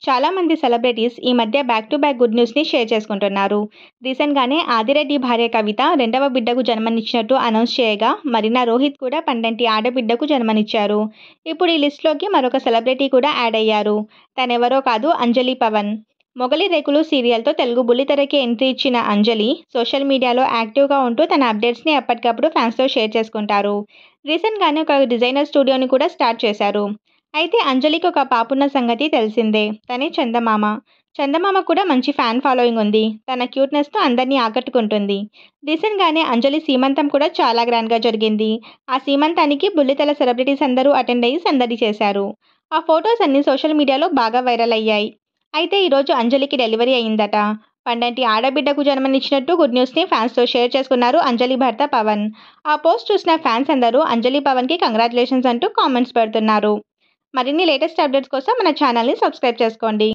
చాలా మంది సెలబ్రిటీస్ ఈ మధ్య బ్యాక్ టు బ్యాక్ గుడ్ న్యూస్‌ని షేర్ చేసుకుంటున్నారు. రీసెంట్‌గానే ఆదిరెడ్డి భార్య కవిత రెండవ బిడ్డకు జన్మనిచ్చినట్టు అనౌన్స్ చేయగా, మరిన రోహిత్ కూడా పండంటి ఆడబిడ్డకు జన్మనిచ్చారు. ఇప్పుడు ఈ లిస్ట్‌లోకి మరొక సెలబ్రిటీ కూడా యాడ్ అయ్యారు. తనెవరో కాదు, అంజలి పవన్. 'మొగలి రేకులు' సీరియల్‌తో తెలుగు బుల్లితెరకి ఎంట్రీ ఇచ్చిన అంజలి సోషల్ మీడియాలో యాక్టివ్‌గా ఉంటూ తన అప్డేట్స్‌ని ఎప్పటికప్పుడు ఫ్యాన్స్‌తో షేర్ చేసుకుంటారు. రీసెంట్‌గానే ఒక డిజైనర్ స్టూడియోని కూడా స్టార్ట్ చేశారు. అయితే అంజలికి ఒక పాపున్న సంగతి తెలిసిందే. తనే చందమామ. చందమామ కూడా మంచి ఫ్యాన్ ఫాలోయింగ్ ఉంది. తన క్యూట్‌నెస్‌తో అందరినీ ఆకట్టుకుంటుంది. రీసెంట్‌గానే అంజలి సీమంతం కూడా చాలా గ్రాండ్‌గా జరిగింది. ఆ సీమంతానికి బుల్లితెర సెలబ్రిటీస్ అందరూ అటెండ్ అయ్యి సందడి చేశారు. ఆ ఫోటోస్ అన్నీ సోషల్ మీడియాలో బాగా వైరల్ అయ్యాయి. అయితే ఈరోజు అంజలికి డెలివరీ అయిందట. పండంటి ఆడబిడ్డకు జన్మనిచ్చినట్టు గుడ్ న్యూస్‌ని ఫ్యాన్స్‌తో షేర్ చేసుకున్నారు అంజలి భర్త పవన్. ఆ పోస్ట్ చూసిన ఫ్యాన్స్ అందరూ అంజలి పవన్‌కి కంగ్రాచ్యులేషన్స్ అంటూ కామెంట్స్ పెడుతున్నారు. మరిన్ని లేటెస్ట్ అప్డేట్స్ కోసం మన ఛానల్‌ని సబ్స్క్రైబ్ చేసుకోండి.